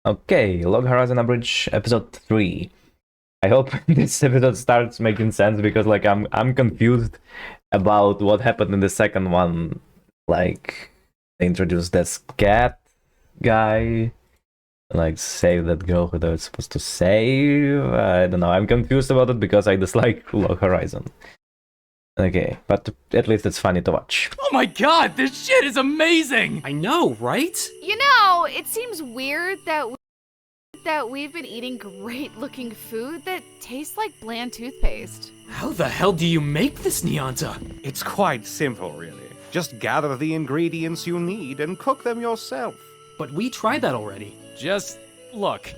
Okay, Log Horizon Abridged episode 3. I hope this episode starts making sense because I'm confused about what happened in the second one. Like they introduced this cat guy, like save that girl who they were supposed to save. I don't know. I'm confused about it because I dislike Log Horizon. Okay, but at least it's funny to watch. Oh my god, this shit is amazing! I know, right? You know, it seems weird that we've been eating great-looking food that tastes like bland toothpaste. How the hell do you make this, Nyanta? It's quite simple, really. Just gather the ingredients you need and cook them yourself. But we tried that already. Just look.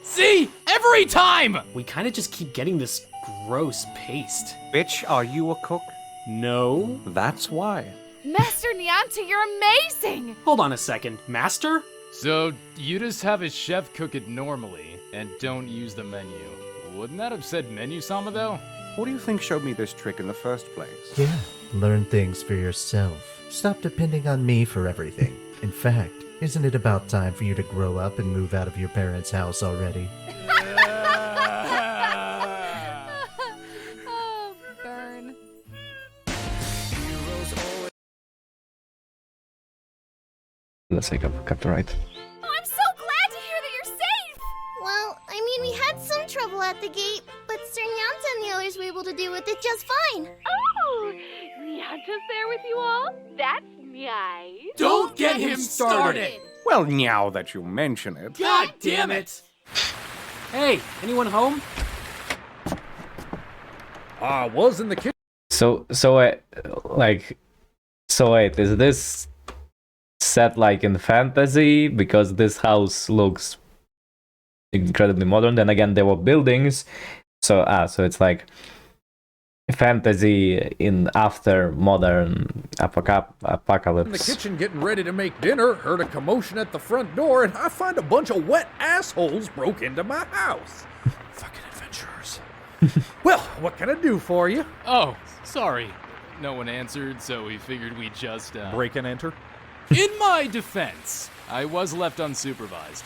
See? Every time! We kind of just keep getting this gross paste. Bitch, are you a cook? No. That's why. Master Nyanta, you're amazing! Hold on a second. Master? So, you just have a chef cook it normally, and don't use the menu. Wouldn't that upset Menu-sama, though? Who do you think showed me this trick in the first place? Yeah, learn things for yourself. Stop depending on me for everything. In fact, isn't it about time for you to grow up and move out of your parents' house already? Oh, burn. Let's take a copyright. Oh, I'm so glad to hear that you're safe! Well, I mean, we had some trouble at the gate, but Sir Nyanta and the others were able to deal with it just fine. Oh, Nyanta's there with you all? That's nice. Don't get him started! Well, now that you mention it. God damn it! Hey, anyone home? I was in the kitchen. So wait, is this set like in fantasy? Because this house looks incredibly modern. Then again, there were buildings, so it's like fantasy in after modern apocalypse. In the kitchen getting ready to make dinner, heard a commotion at the front door, and I find a bunch of wet assholes broke into my house. Fucking adventurers. Well, what can I do for you? Oh, sorry. No one answered, so we figured we'd just, Break and enter. In my defense, I was left unsupervised.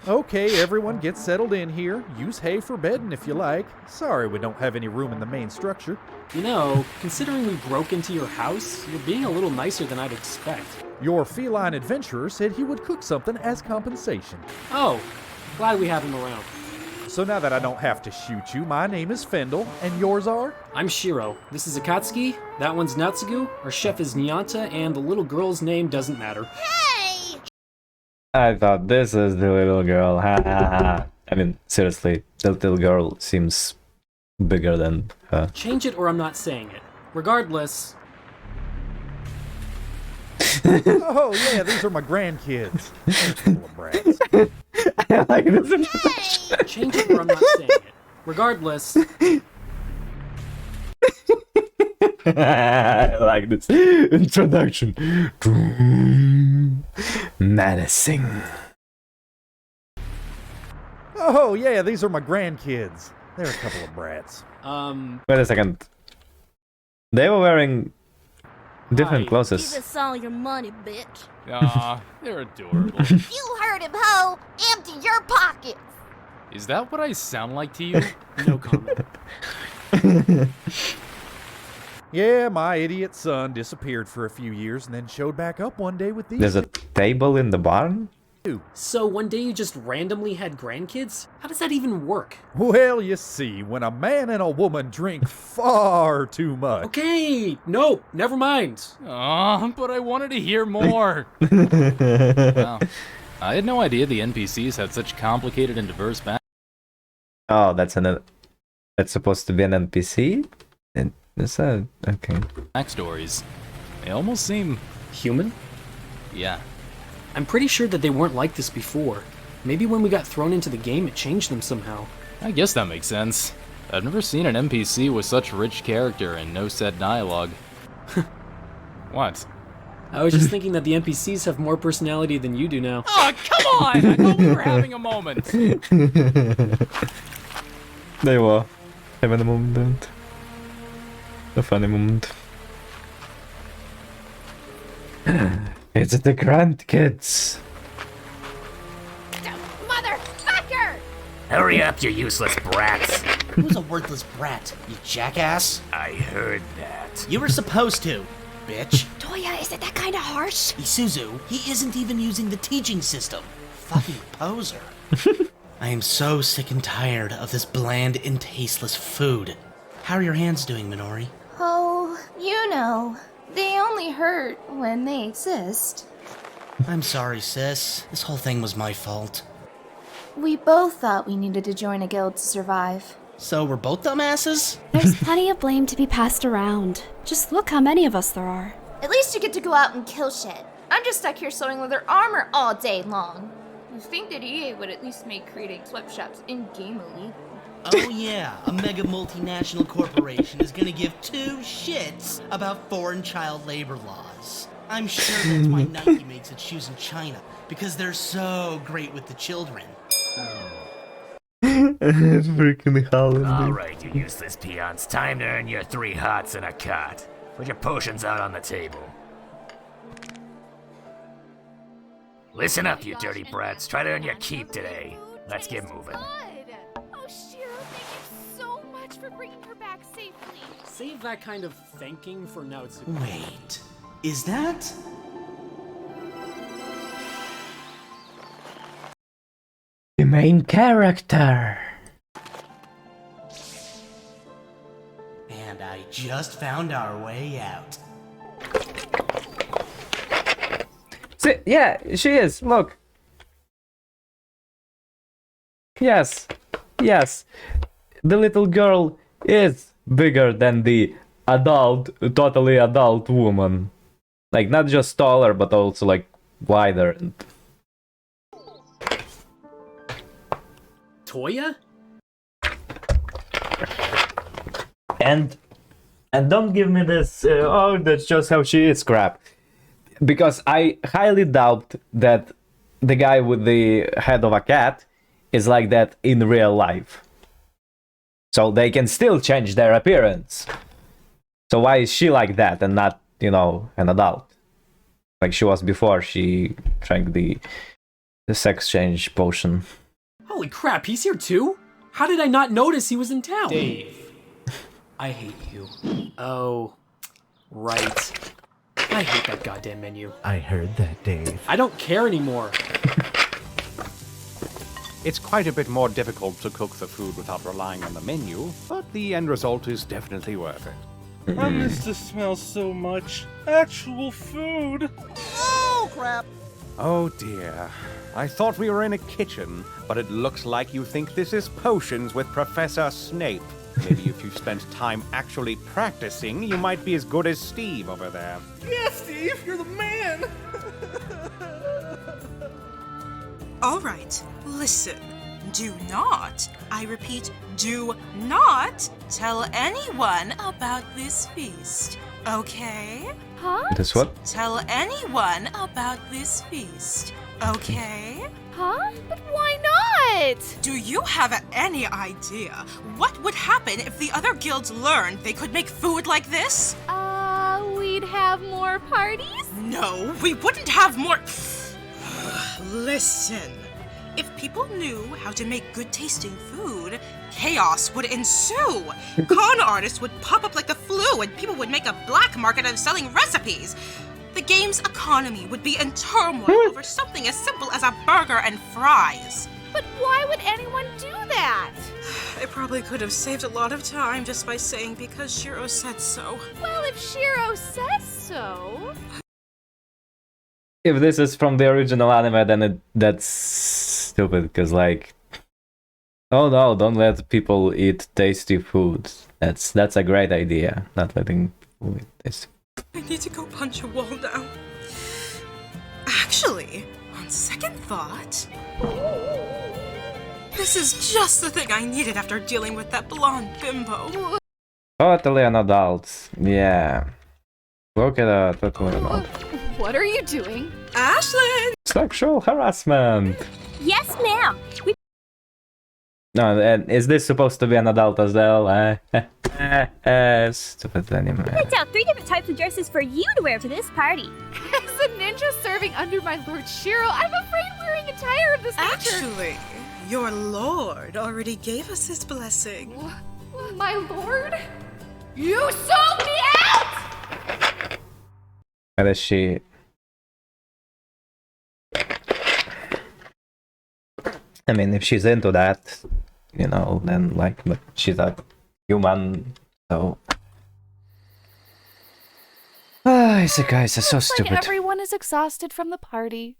Okay, everyone get settled in here. Use hay for bedding if you like. Sorry we don't have any room in the main structure. You know, considering we broke into your house, you're being a little nicer than I'd expect. Your feline adventurer said he would cook something as compensation. Oh, glad we have him around. So now that I don't have to shoot you, my name is Fendel, and yours are? I'm Shiro. This is Akatsuki, that one's Natsugu, our chef is Nyanta, and the little girl's name doesn't matter. Hey! I thought this is the little girl. Ha ha ha. I mean, seriously, the little girl seems bigger than her. Change it or I'm not saying it. Regardless, Oh, yeah, these are my grandkids. Full of brats. I like this introduction. Hey! change it or I'm not saying it. Regardless, I like this introduction. Menacing. Oh, yeah, these are my grandkids. They're a couple of brats. Wait a second. They were wearing different Hi. clothes. Give us all your money, bitch. Aw, they're adorable. You heard him, ho! Empty your pockets! Is that what I sound like to you? no comment. Yeah, my idiot son disappeared for a few years and then showed back up one day with these There's a table in the barn? two. So one day you just randomly had grandkids? How does that even work? Well, you see, when a man and a woman drink far too much. Okay, no, never mind. Aw, but I wanted to hear more. Wow. I had no idea the NPCs had such complicated and diverse backgrounds. Oh, that's supposed to be an NPC? And it's okay. Backstories. They almost seem... Human? yeah. I'm pretty sure that they weren't like this before. Maybe when we got thrown into the game, it changed them somehow. I guess that makes sense. I've never seen an NPC with such rich character and no set dialogue. What? I was just thinking that the NPCs have more personality than you do now. Oh, come on! I thought we were having a moment! They were having a moment. A funny moment. It's the grandkids. Hurry up, you useless brats. Who's a worthless brat, you jackass? I heard that. You were supposed to, bitch. Toya, is it that kind of harsh? Isuzu, he isn't even using the teaching system. Fucking poser. I am so sick and tired of this bland and tasteless food. How are your hands doing, Minori? Oh, you know, they only hurt when they exist. I'm sorry, sis. This whole thing was my fault. We both thought we needed to join a guild to survive. So we're both dumbasses? There's plenty of blame to be passed around. Just look how many of us there are. At least you get to go out and kill shit. I'm just stuck here sewing leather armor all day long. You think that EA would at least make creating sweatshops in-game illegal. Oh yeah, a mega multinational corporation is gonna give two shits about foreign child labor laws. I'm sure that's why Nike makes its shoes in China, because they're so great with the children. It's freaking Holland. Alright, you useless peons. Time to earn your 3 hots and a cot. Put your potions out on the table. Listen up, you dirty brats. Try to earn your keep today. Let's get moving. Oh, Shiro, thank you so much for bringing her back safely. Save that kind of thanking for Naotsuki. Wait, is that? The main character. And I just found our way out. See, yeah, she is. Look. Yes, yes. The little girl is bigger than the adult, totally adult woman. Like, not just taller, but also, like, wider. Toya? And don't give me this, oh, that's just how she is crap. Because I highly doubt that the guy with the head of a cat is like that in real life. So they can still change their appearance. So why is she like that and not, you know, an adult? Like she was before she drank the sex change potion. Holy crap, he's here too? How did I not notice he was in town? Dave, I hate you. Oh, right. I hate that goddamn menu. I heard that, Dave. I don't care anymore. It's quite a bit more difficult to cook the food without relying on the menu, but the end result is definitely worth it. I miss the smell so much. Actual food. Oh, crap. Oh dear. I thought we were in a kitchen, but it looks like you think this is potions with Professor Snape. Maybe if you spent time actually practicing, you might be as good as Steve over there. Yeah, Steve, you're the man. All right, listen. Do not, I repeat, do not tell anyone about this feast, okay? Huh? This what? Tell anyone about this feast, okay? Huh? But why not? Do you have any idea what would happen if the other guilds learned they could make food like this? We'd have more parties? No, we wouldn't have more. Listen. If people knew how to make good-tasting food, chaos would ensue. Con artists would pop up like the flu, and people would make a black market of selling recipes. The game's economy would be in turmoil over something as simple as a burger and fries. But why would anyone do that? I probably could have saved a lot of time just by saying because Shiro said so. Well, if Shiro says so. If this is from the original anime, then that's stupid, because like, oh no, don't let people eat tasty food. That's a great idea, not letting people eat tasty food. I need to go punch a wall now. Actually, on second thought, this is just the thing I needed after dealing with that blonde bimbo. Totally an adult, yeah. Look at that, totally an adult. What are you doing? Ashlyn! Sexual harassment! Yes, ma'am. No, and is this supposed to be an adult as well? Stupid anime. I picked out 3 different types of dresses for you to wear to this party. As a ninja serving under my Lord Shiro, I'm afraid wearing attire of this nature. Actually, Your lord already gave us his blessing. My lord? You sold me out! Where is she? I mean, if she's into that, you know, then like, but she's a human, so. Isekais are so stupid. Like everyone is exhausted from the party.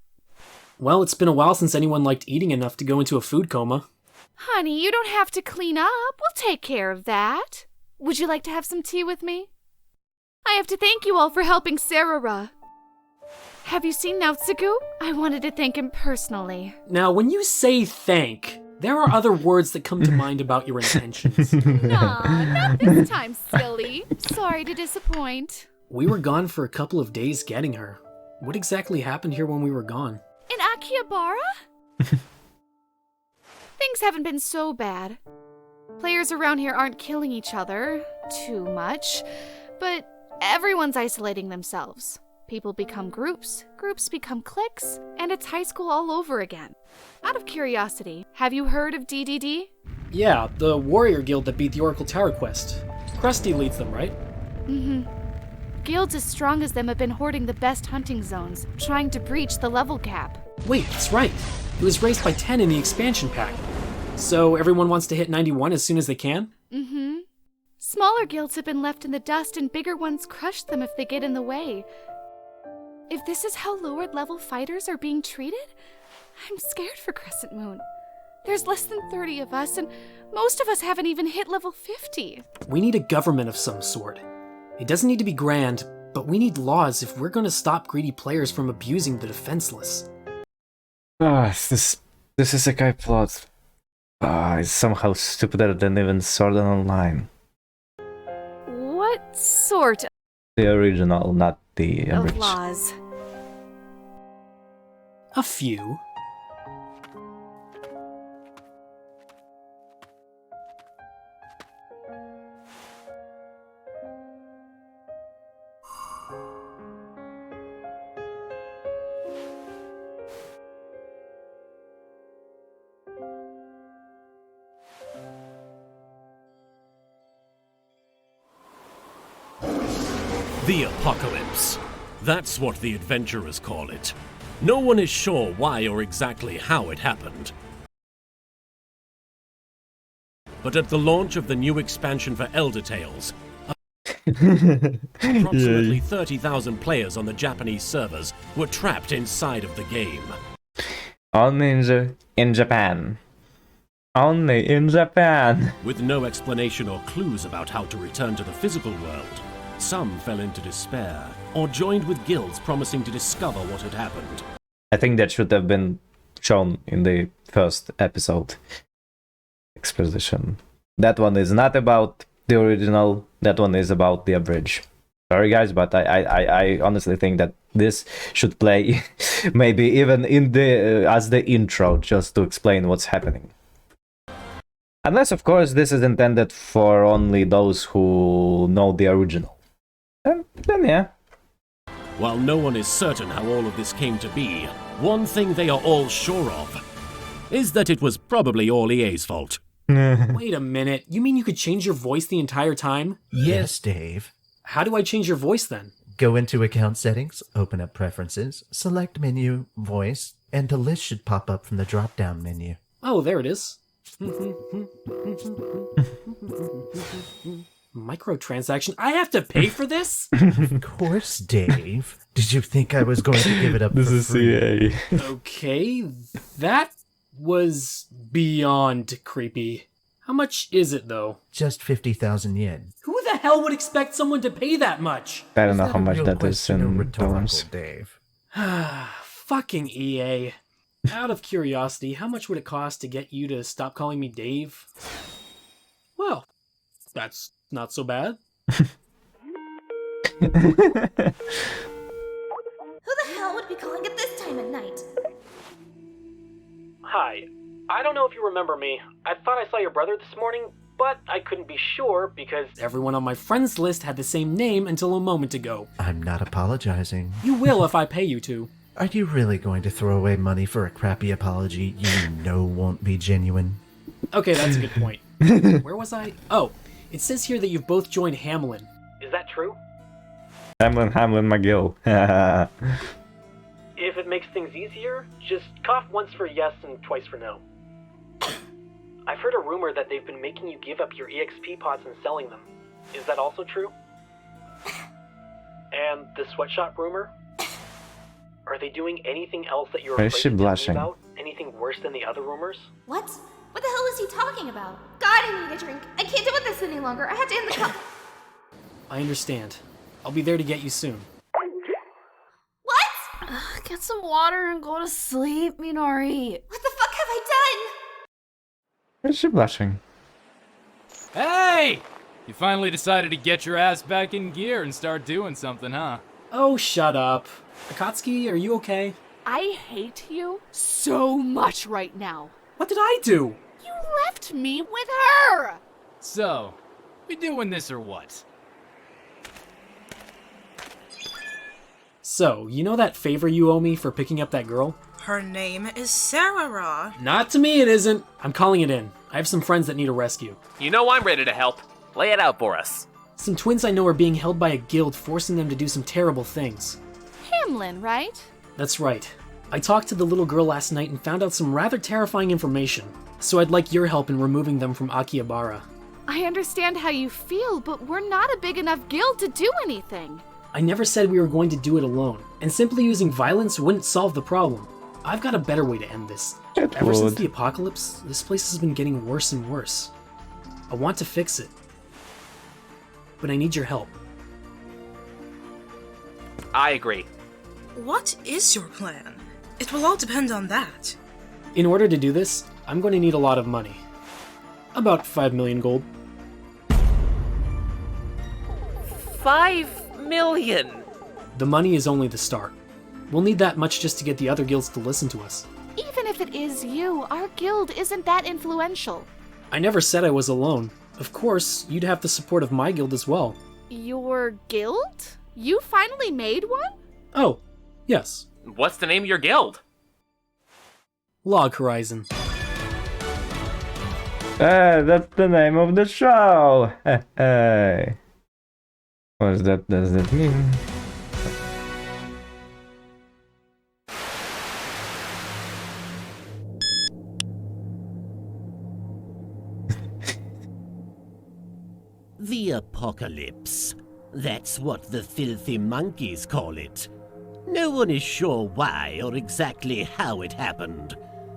Well, it's been a while since anyone liked eating enough to go into a food coma. Honey, you don't have to clean up. We'll take care of that. Would you like to have some tea with me? I have to thank you all for helping Sarara. Have you seen Naotsugu? I wanted to thank him personally. Now, when you say thank, there are other words that come to mind about your intentions. Nah, not this time, silly. Sorry to disappoint. We were gone for a couple of days getting her. What exactly happened here when we were gone? In Akihabara? Things haven't been so bad. Players around here aren't killing each other too much, but everyone's isolating themselves. People become groups, groups become cliques, and it's high school all over again. Out of curiosity, have you heard of DDD? Yeah, the warrior guild that beat the Oracle Tower quest. Krusty leads them, right? Mm-hmm. Guilds as strong as them have been hoarding the best hunting zones, trying to breach the level cap. Wait, that's right. It was raised by 10 in the expansion pack. So everyone wants to hit 91 as soon as they can? Mm-hmm. Smaller guilds have been left in the dust and bigger ones crush them if they get in the way. If this is how lowered level fighters are being treated, I'm scared for Crescent Moon. There's less than 30 of us, and most of us haven't even hit level 50. We need a government of some sort. It doesn't need to be grand, but we need laws if we're going to stop greedy players from abusing the defenseless. This Isekai plot is somehow stupider than even Sword Art Online. What sort The original, not the of Abridged. laws? A few. The apocalypse. That's what the adventurers call it. No one is sure why or exactly how it happened. But at the launch of the new expansion for Elder Tales, approximately 30,000 players on the Japanese servers were trapped inside of the game. Only in Japan. Only in Japan. With no explanation or clues about how to return to the physical world, some fell into despair, or joined with guilds promising to discover what had happened. I think that should have been shown in the first episode. Exposition. That one is not about the original, that one is about the Abridged. Sorry guys, but I honestly think that this should play maybe even in the as the intro, just to explain what's happening. Unless of course this is intended for only those who know the original. Then yeah. While no one is certain how all of this came to be, one thing they are all sure of is that it was probably all EA's fault. Wait a minute, you mean you could change your voice the entire time? Yes, Dave. How do I change your voice then? Go into account settings, open up preferences, select menu, voice, and a list should pop up from the drop-down menu. Oh, there it is. Microtransaction? I have to pay for this? Of course, Dave. Did you think I was going to give it up for free? Okay, that was beyond creepy. How much is it, though? Just 50,000 yen. Who the hell would expect someone to pay that much? I don't know how much that is in dollars. Dave. Fucking EA. Out of curiosity, how much would it cost to get you to stop calling me Dave? Well, that's not so bad. Who the hell would be calling at this time at night? Hi. I don't know if you remember me. I thought I saw your brother this morning, but I couldn't be sure because everyone on my friends list had the same name until a moment ago. I'm not apologizing. You will if I pay you to. Are you really going to throw away money for a crappy apology you know won't be genuine? Okay, that's a good point. Where was I? Oh, it says here that you've both joined Hamlin. Is that true? Hamlin McGill. If it makes things easier, just cough once for yes and twice for no. I've heard a rumor that they've been making you give up your EXP pots and selling them. Is that also true? And the sweatshop rumor? Are they doing anything else that you're Why afraid is she to tell me blushing? about? Anything worse than the other rumors? What? What the hell is he talking about? God, I need a drink. I can't deal with this any longer. I have to end the call. I understand. I'll be there to get you soon. What? Get some water and go to sleep, Minori. What the fuck have I Why is she blushing? Hey! You finally decided to get your ass back in gear and start doing something, huh? Oh, shut up. Akatsuki, are you okay? I hate you so much right now. What did I do? You left me with her! So, we doing this or what? So, you know that favor you owe me for picking up that girl? Her name is Sarah. Not to me, it isn't. I'm calling it in. I have some friends that need a rescue. You know I'm ready to help. Lay it out for us. Some twins I know are being held by a guild, forcing them to do some terrible things. Hamlin, right? That's right. I talked to the little girl last night and found out some rather terrifying information. So I'd like your help in removing them from Akihabara. I understand how you feel, but we're not a big enough guild to do anything. I never said we were going to do it alone, and simply using violence wouldn't solve the problem. I've got a better way to end this. Ever since the apocalypse, this place has been getting worse and worse. I want to fix it, but I need your help. I agree. What is your plan? It will all depend on that. In order to do this, I'm going to need a lot of money. About 5 million gold. 5 million! The money is only the start. We'll need that much just to get the other guilds to listen to us. Even if it is you, our guild isn't that influential. I never said I was alone. Of course, you'd have the support of my guild as well. Your guild? You finally made one? Oh, yes. What's the name of your guild? Log Horizon. That's the name of the show! Hey. What does that mean? The apocalypse. That's what the filthy monkeys call it. No one is sure why or exactly how it happened,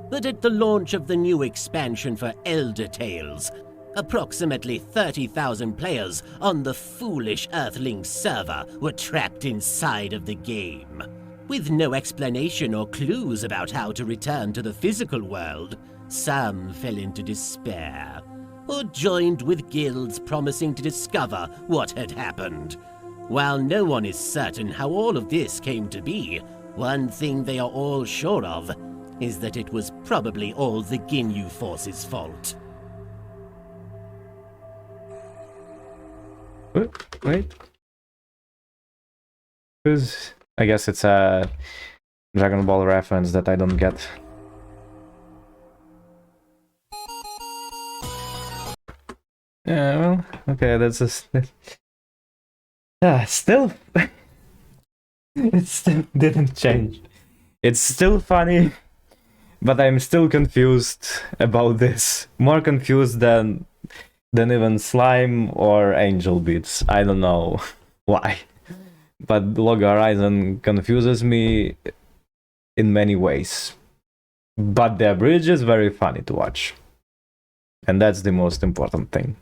but at the launch of the new expansion for Elder Tales, approximately 30,000 players on the foolish Earthling server were trapped inside of the game. With no explanation or clues about how to return to the physical world, some fell into despair, or joined with guilds promising to discover what had happened. While no one is certain how all of this came to be, one thing they are all sure of is that it was probably all the Ginyu Force's fault. Wait. Because I guess it's a Dragon Ball reference that I don't get. Yeah, well, okay, that's just... still... it still didn't change. It's still funny, but I'm still confused about this. More confused than even Slime or Angel Beats. I don't know why. But Log Horizon confuses me in many ways. But the Abridged is very funny to watch. And that's the most important thing.